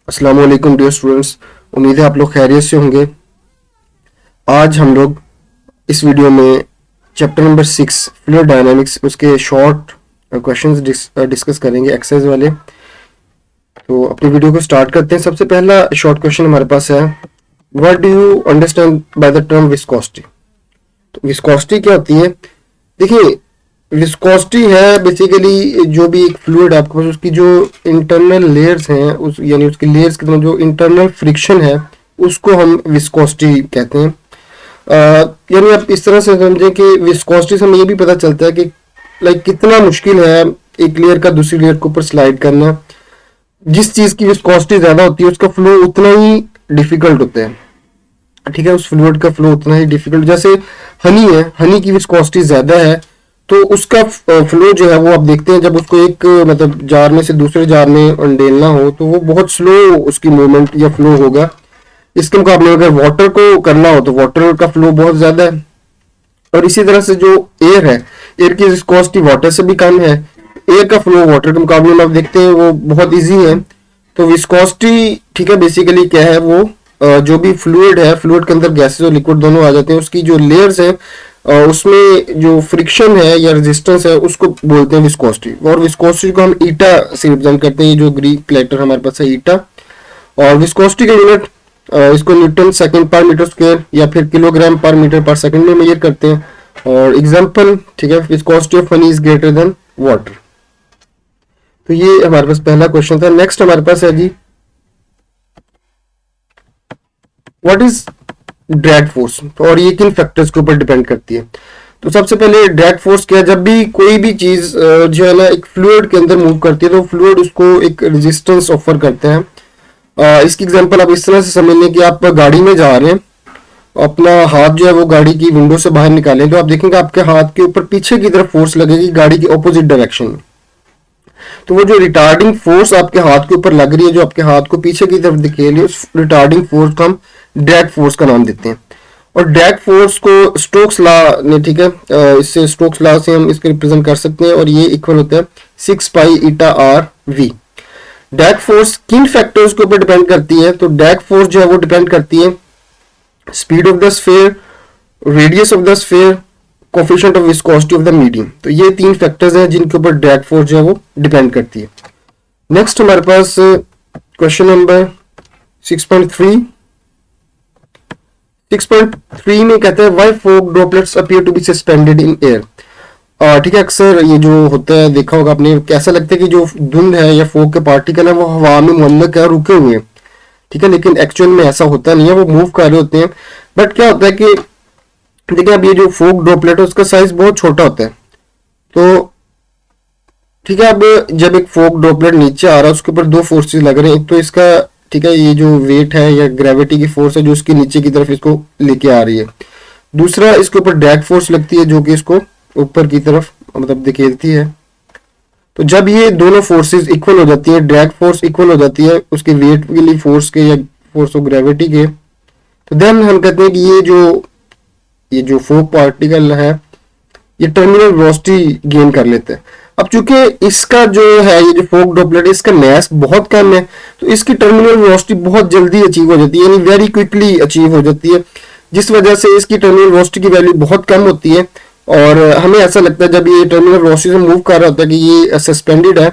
अस्सलाम वालेकुम dear students. उम्मीद है आप लोग खैरियत से होंगे। आज हम लोग इस वीडियो में चैप्टर नंबर 6 फ्लूइड डायनामिक्स उसके शॉर्ट क्वेश्चंस डिस्कस करेंगे, एक्सरसाइज वाले। तो अपनी वीडियो को स्टार्ट करते हैं। सबसे पहला शॉर्ट क्वेश्चन हमारे पास है, what do you understand by the term viscosity. तो विस्कोसिटी क्या होती है? देखिए, विस्कोसिटी है बेसिकली जो भी एक फ्लूइड आपके पास उसकी जो इंटरनल लेयर्स हैं, उस यानी उसकी लेयर्स के अंदर जो इंटरनल फ्रिक्शन है उसको हम विस्कोसिटी कहते हैं। यानी आप इस तरह से समझें कि विस्कोसिटी से हमें ये भी पता चलता है कि लाइक कितना मुश्किल है एक लेयर का दूसरी लेयर के ऊपर स्लाइड करना। जिस चीज की विस्कोसिटी ज्यादा होती है उसका फ्लो उतना ही डिफिकल्ट होता है, ठीक है। उस फ्लूइड का फ्लो उतना ही डिफिकल्ट, जैसे हनी है, हनी की विस्कोसिटी ज्यादा है तो उसका फ्लो जो है वो आप देखते हैं जब उसको एक मतलब जार में से दूसरे जार में अंडेलना हो तो वो बहुत स्लो उसकी मूवमेंट या फ्लो होगा। इसके मुकाबले अगर वाटर को करना हो तो वाटर का फ्लो बहुत ज्यादा है। और इसी तरह से जो एयर है, एयर की विस्कोसिटी वाटर से भी कम है, एयर का फ्लो वाटर के मुकाबले में आप देखते हैं वो बहुत इजी है। तो विस्कोसिटी, ठीक है, बेसिकली क्या है वो जो भी फ्लूइड है, फ्लूइड के अंदर गैसेस और लिक्विड दोनों आ जाते हैं, उसकी जो लेयर्स है उसमें जो फ्रिक्शन है या रेजिस्टेंस है उसको बोलते हैं विस्कोसिटी। और विस्कोसिटी को हम ईटा से रिप्रेजेंट करते हैं, जो ग्रीक लेटर हमारे पास है ईटा। और विस्कोसिटी का यूनिट इसको न्यूटन सेकंड पर मीटर स्क्वायर या फिर किलोग्राम पर मीटर पर सेकंड में मेजर करते हैं। और एग्जांपल, ठीक है, viscosity of honey is greater than water. तो ये हमारे पास पहला क्वेश्चन था। नेक्स्ट हमारे पास है जी, व्हाट इज ड्रैग फोर्स, और ये किन फैक्टर्स के ऊपर डिपेंड करती है। तो सबसे पहले ड्रैग फोर्स क्या है? जब भी कोई भी चीज जो है ना एक फ्लूइड के अंदर मूव करती है तो फ्लूइड उसको एक रेजिस्टेंस ऑफर करते हैं। इसकी एग्जांपल आप इस तरह से समझ लें कि आप गाड़ी में जा रहे हैं, अपना हाथ जो है वो गाड़ी की विंडो से बाहर निकालें तो आप देखेंगे आपके हाथ के ऊपर पीछे की तरफ फोर्स लगेगी गाड़ी की ऑपोजिट डायरेक्शन में। तो वो जो रिटार्डिंग फोर्स आपके हाथ के ऊपर लग रही है, जो आपके हाथ को पीछे की तरफ धकेल रही है, उस रिटार्डिंग फोर्स को हम ड्रैग फोर्स का नाम देते हैं। और ड्रैग फोर्स को स्टोक्स लॉ ने, ठीक है, इससे स्टोक्स लॉ से हम इसको रिप्रेजेंट कर सकते हैं और ये इक्वल होता है 6 पाई ईटा आर वी। ड्रैग फोर्स किन फैक्टर्स के ऊपर डिपेंड करती है? तो ड्रैग फोर्स जो है वो डिपेंड करती है speed of the sphere, radius of the sphere, coefficient of viscosity of the medium. तो ये तीन फैक्टर्स हैं जिनके ऊपर ड्रैग फोर्स जो है वो डिपेंड करती है। नेक्स्ट हमारे पास क्वेश्चन नंबर 6.3। 6.3 में कहते हैं why fog droplets appear to be suspended in air. ठीक है, अक्सर ये जो होता है देखा होगा आपने, कैसा लगता है कि जो धुंध है या फॉग के पार्टिकल है वो हवा में मुअल्लक है, रुके हुए हैं, ठीक है, लेकिन एक्चुअल में ऐसा होता नहीं है, वो मूव कर रहे होते हैं। बट क्या होता है कि देखिए अब ये जो फॉग ड्रॉपलेट है उसका साइज बहुत छोटा होता है। तो ठीक है, अब जब एक फॉग ड्रॉपलेट नीचे आ रहा है उसके ऊपर दो फोर्सेस लग रहे हैं। एक तो इसका, ठीक है, ये जो वेट है या ग्रेविटी की फोर्स है जो उसके नीचे की तरफ इसको लेके आ रही है। दूसरा इसके ऊपर ड्रैग फोर्स लगती है जो कि इसको ऊपर की तरफ मतलब धकेलती है। तो जब ये दोनों फोर्सेस इक्वल हो जाती है, ड्रैग फोर्स इक्वल हो जाती है उसके वेट के लिए फोर्स के या फोर्स ऑफ ग्रेविटी के, तो देन हम कहते हैं कि ये जो फॉग पार्टिकल है ये टर्मिनल वेलोसिटी गेन कर लेते हैं। अब चूंकि इसका जो है ये जो फॉग ड्रॉपलेट इसका मास बहुत कम है तो इसकी टर्मिनल वेलोसिटी बहुत जल्दी अचीव हो जाती है, यानी वेरी क्विकली अचीव हो जाती है, जिस वजह से इसकी टर्मिनल वेलोसिटी की वैल्यू बहुत कम होती है। और हमें ऐसा लगता है जब ये टर्मिनल वेलोसिटी से मूव कर रहा होता है कि ये सस्पेंडेड है,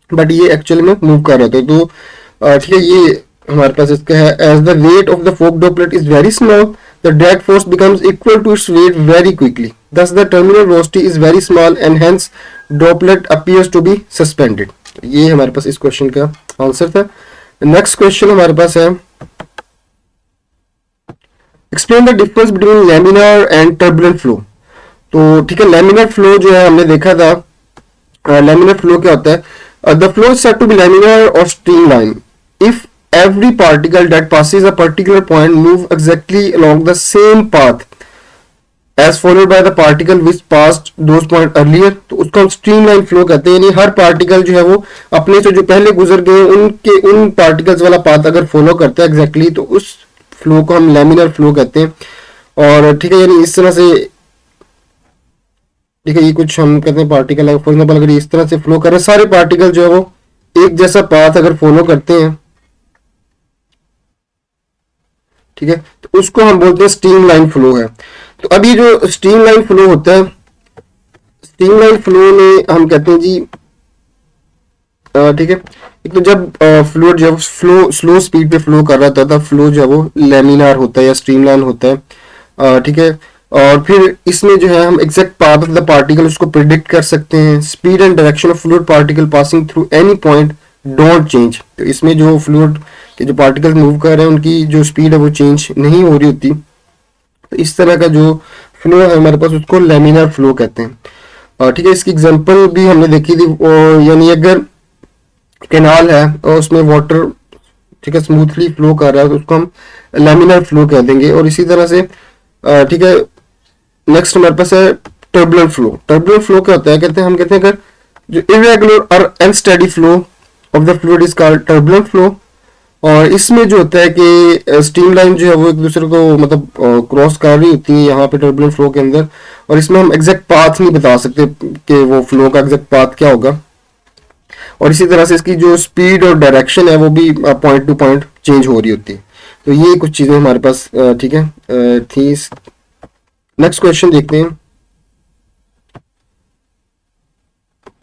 बट ये एक्चुअली में मूव कर रहा होता है। तो ठीक है, ये हमारे पास इसका है, as the weight of the fog droplet is very small the drag force becomes equal to its weight very quickly, thus the terminal velocity is very small and hence droplet appears to be suspended। ये हमारे पास इस question का answer था। Next question हमारे पास है, explain the difference between laminar and turbulent flow. तो ठीक है, लैमिनार फ्लो जो है हमने देखा था, लैमिनार फ्लो क्या होता है? The flow is said to be laminar और streamline if every particle that passes a particular point move exactly along the same path as followed by the particle which passed those point earlier। तो उसको हम streamline flow कहते हैं, यानी हर particle जो है वो अपने से जो पहले गुजर गए उनके उन पार्टिकल्स वाला पाथ अगर फॉलो करता है एग्जैक्टली तो उस फ्लो को हम लैमिनार फ्लो कहते हैं। और ठीक है, यानी इस तरह से, ठीक है, ये कुछ हम कहते हैं पार्टिकल है, फॉर एग्जाम्पल अगर इस तरह से फ्लो कर रहे सारे पार्टिकल जो है वो एक जैसा पाथ अगर फॉलो करते हैं ठीक है, तो उसको हम बोलते हैं स्ट्रीम लाइन फ्लो है। तो अब ये जो स्ट्रीम लाइन फ्लो होता है, स्ट्रीम लाइन फ्लो में हम कहते हैं जी ठीक है, एक तो जब फ्लूइड जब फ्लो स्लो स्पीड पे फ्लो कर रहा था तब फ्लो जो है वो लेमिनार होता है या स्ट्रीमलाइन होता है, ठीक है। और फिर इसमें जो है हम exact path of the particle उसको प्रिडिक्ट कर सकते हैं। Speed and direction of fluid particle passing through any point don't change. तो इसमें जो फ्लूइड के जो पार्टिकल मूव कर रहे हैं उनकी जो स्पीड है वो चेंज नहीं हो रही होती। तो इस तरह का जो फ्लो है हमारे पास उसको लेमिनार फ्लो कहते हैं, ठीक है। इसकी एग्जांपल भी हमने देखी थी, यानी अगर कैनाल है और उसमें वाटर ठीक है स्मूथली फ्लो कर रहा है तो उसको हम लैमिनार फ्लो कह देंगे। और इसी तरह से ठीक है, नेक्स्ट हमारे पास है टर्बुलेंट फ्लो। टर्बुलेंट फ्लो क्या होता है, कहते हैं हम कहते हैं अगर जो इरेगुलर और unsteady flow of the fluid is called turbulent flow. और इसमें जो होता है कि स्ट्रीम लाइन जो है वो एक दूसरे को मतलब क्रॉस कर रही होती है यहाँ पे टर्बुलेंट फ्लो के अंदर, और इसमें हम एग्जैक्ट पाथ नहीं बता सकते कि वो फ्लो का एग्जैक्ट पाथ क्या होगा। और इसी तरह से इसकी जो स्पीड और डायरेक्शन है वो भी पॉइंट टू पॉइंट चेंज हो रही होती है। तो ये कुछ चीजें हमारे पास ठीक है थी। नेक्स्ट क्वेश्चन देखते हैं।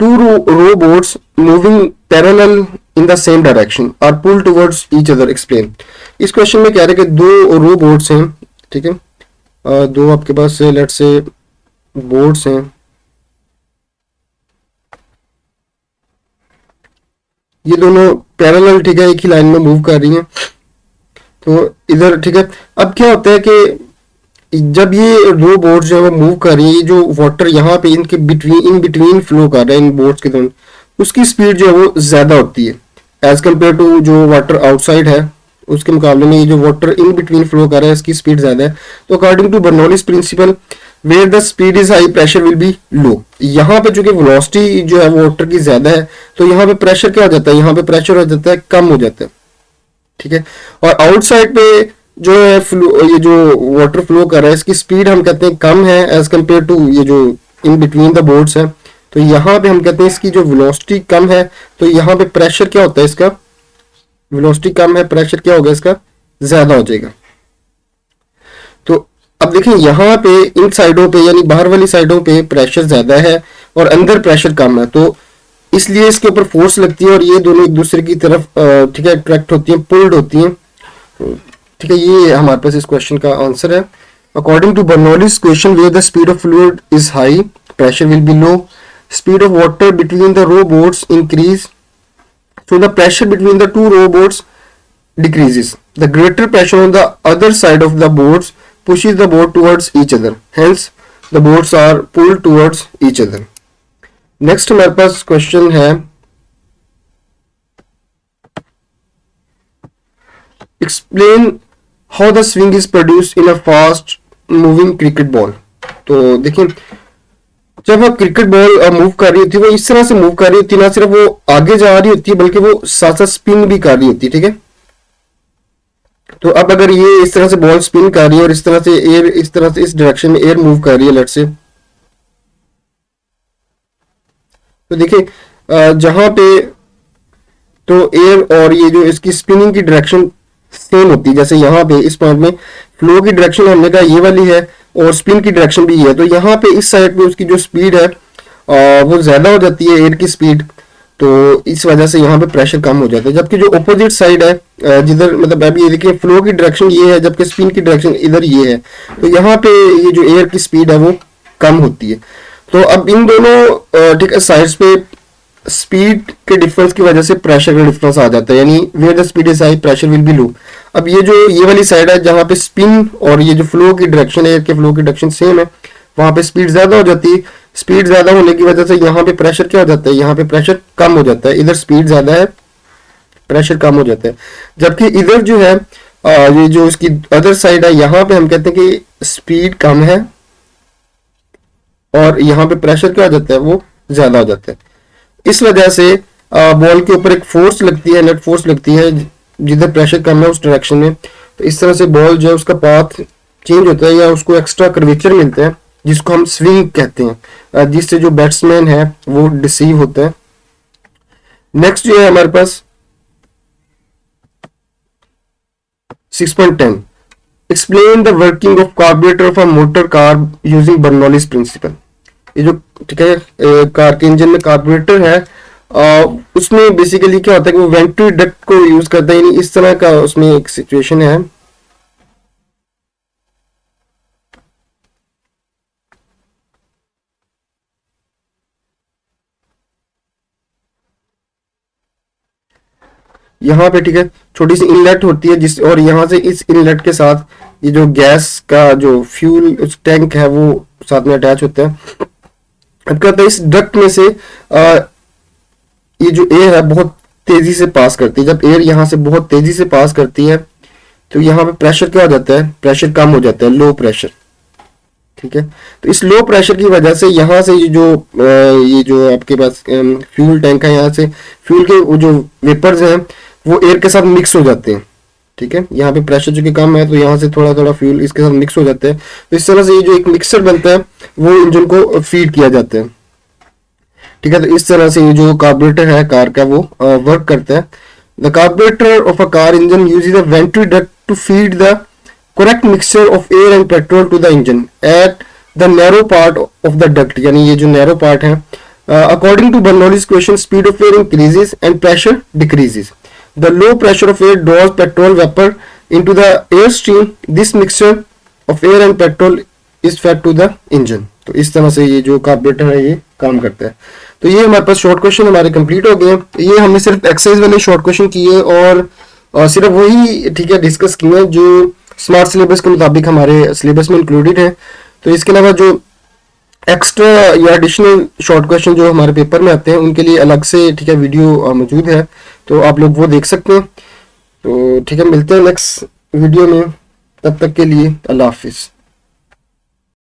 Two rowboats moving parallel in the same direction are pull towards each other, explain. इस क्वेश्चन में कह रहे हैं कि दो रोबोट्स हैं, ठीक है, दो आपके पास लेट से बोर्ड्स हैं, ये दोनों पैरेलल ठीक है एक ही लाइन में मूव कर रही हैं। तो इधर ठीक है, अब क्या होता है कि जब ये दो बोट्स जो है वो मूव कर रही है, जो वाटर यहाँ पे इनके इन बिटवीन फ्लो कर रहा है इन बोट्स के दौरान, उसकी स्पीड जो है वो ज्यादा होती है एज कम्पेयर टू जो वाटर आउटसाइड है उसके मुकाबले में ये जो वाटर इन बिटवीन फ्लो कर रहा है इसकी स्पीड ज्यादा है। तो according to Bernoulli's principle where the speed is high pressure will be low. यहाँ पे चूंकि वेलोसिटी जो है वाटर की ज्यादा है तो यहाँ पे प्रेशर क्या हो जाता है, यहाँ पे प्रेशर हो जाता है कम हो जाता है, ठीक है। और आउटसाइड पे जो है ये जो वाटर फ्लो कर रहा है इसकी स्पीड हम कहते हैं कम है एज कम्पेयर टू ये जो इन बिटवीन द बोर्ड्स है। तो यहाँ पे हम कहते हैं इसकी जो वेलोसिटी कम है, तो यहाँ पे प्रेशर क्या होता है इसका, वेलोसिटी कम है प्रेशर क्या होगा इसका ज्यादा हो जाएगा। तो अब देखें यहाँ पे इन साइडों पे यानी बाहर वाली साइडों पे प्रेशर ज्यादा है और अंदर प्रेशर कम है, तो इसलिए इसके ऊपर फोर्स लगती है और ये दोनों एक दूसरे की तरफ ठीक है अट्रैक्ट होती हैं, पुल्ड होती हैं। ठीक है, ये हमारे पास इस क्वेश्चन का आंसर है। According to Bernoulli's question where the speed of fluid is high pressure will be low, speed of water between the row boats increase, so the pressure between the two rowboats decreases. The greater pressure on the other side of the boats pushes the boat towards each other. Hence, the boats are pulled towards each other. Next हमारे पास question है, explain how the swing is produced in a fast moving cricket ball. तो देखिए जब वो cricket ball move कर रही होती है वो इस तरह से मूव कर रही होती है, ना सिर्फ वो आगे जा रही होती है बल्कि वो साथ साथ स्पिन भी कर रही होती है, ठीक है। तो अब अगर ये इस तरह से बॉल स्पिन कर रही है और इस तरह से एयर इस तरह से इस डायरेक्शन में एयर मूव कर रही है लेट्स से, तो देखिए जहां पे तो एयर और ये जो इसकी स्पिनिंग की डायरेक्शन सेम होती है, जैसे यहाँ पे इस पॉइंट में फ्लो की डायरेक्शन हमने कहा ये वाली है और स्पिन की डायरेक्शन भी ये है। तो यहाँ पे इस साइड पे उसकी जो स्पीड है वो ज्यादा हो जाती है एयर की स्पीड, तो इस वजह से यहाँ पे प्रेशर कम हो जाता है। जबकि जो अपोजिट साइड है जिधर मतलब अभी ये देखिए फ्लो की डायरेक्शन ये है जबकि स्पिन की डायरेक्शन इधर ये है, तो यहाँ पे ये जो एयर की स्पीड है वो कम होती है। तो अब इन दोनों ठीक है साइड्स पे स्पीड के डिफरेंस की वजह से प्रेशर का डिफरेंस आ जाता है, यानी where the speed is high pressure will be low. अब ये जो ये वाली साइड है जहाँ पे स्पिन और ये जो फ्लो की डायरेक्शन है एयर के फ्लो की डायरेक्शन सेम है, वहां पे स्पीड ज्यादा हो जाती है। स्पीड ज्यादा होने की वजह से यहाँ पे प्रेशर क्या हो जाता है, यहाँ पे प्रेशर कम हो जाता है। इधर स्पीड ज्यादा है प्रेशर कम हो जाता है, जबकि इधर जो है ये जो इसकी अदर साइड है यहाँ पे हम कहते हैं कि स्पीड कम है और यहाँ पे प्रेशर क्या हो जाता है वो ज्यादा हो जाता है। इस वजह से बॉल के ऊपर एक फोर्स लगती है, नेट फोर्स लगती है जिधर प्रेशर कम है उस डायरेक्शन में। तो इस तरह से बॉल जो है उसका पाथ चेंज होता है या उसको एक्स्ट्रा कर्वेचर मिलता है जिसको हम स्विंग कहते हैं, जिससे जो बैट्समैन है वो डिसीव होता है। नेक्स्ट जो है हमारे पास 6.10 explain the working of carburettor of a motor car using Bernoulli's principle. ये जो ठीक है कार के इंजन में कार्बोरेटर है, उसमें बेसिकली क्या होता है कि वो वेंट्री डक्ट को यूज करता है, यानी इस तरह का उसमें एक सिचुएशन है। यहाँ पे ठीक है छोटी सी इनलेट होती है जिस, और यहाँ से इस इनलेट के साथ ये जो गैस का जो फ्यूल उस टैंक है वो साथ में अटैच होता है। अब क्या होता है इस डक्ट में से ये जो एयर है बहुत तेजी से पास करती है। जब एयर यहाँ से बहुत तेजी से पास करती है तो यहाँ पे प्रेशर क्या हो जाता है, प्रेशर कम हो जाता है, लो प्रेशर। ठीक है, तो इस लो प्रेशर की वजह से यहाँ से ये जो आपके पास फ्यूल टैंक है, यहाँ से फ्यूल के वो जो वेपर्स हैं वो एयर के साथ मिक्स हो जाते हैं। ठीक है, यहाँ पे प्रेशर जो कि कम है तो यहाँ से थोड़ा थोड़ा फ्यूल इसके साथ मिक्स हो जाता है। तो इस तरह से ये जो एक मिक्सर बनता है वो इंजन को फीड किया जाता है। ठीक है, तो इस तरह से ये जो कार्बोरेटर है कार का वो वर्क करता है। The carburettor of a car engine uses a venturi duct to feed the correct mixture of air and petrol to the engine at the narrow part of the duct, यानी ये जो narrow part है, according to Bernoulli's equation speed of air increases and pressure decreases. The low pressure of air draws petrol vapor into the air stream. This mixture of air and petrol is fed to the engine. तो इस तरह से ये जो carburettor है ये काम करता है। तो ये हमारे पास शॉर्ट क्वेश्चन हमारे कंप्लीट हो गए। ये हमने सिर्फ एक्सरसाइज वाले शॉर्ट क्वेश्चन किए और सिर्फ वही ठीक है डिस्कस किए जो स्मार्ट सिलेबस के मुताबिक हमारे सिलेबस में इंक्लूडेड है। तो इसके अलावा जो एक्स्ट्रा या एडिशनल शॉर्ट क्वेश्चन जो हमारे पेपर में आते हैं उनके लिए अलग से ठीक है वीडियो मौजूद है, तो आप लोग वो देख सकते हैं। तो ठीक है, मिलते हैं नेक्स्ट वीडियो में, तब तक के लिए अल्लाह हाफिज़।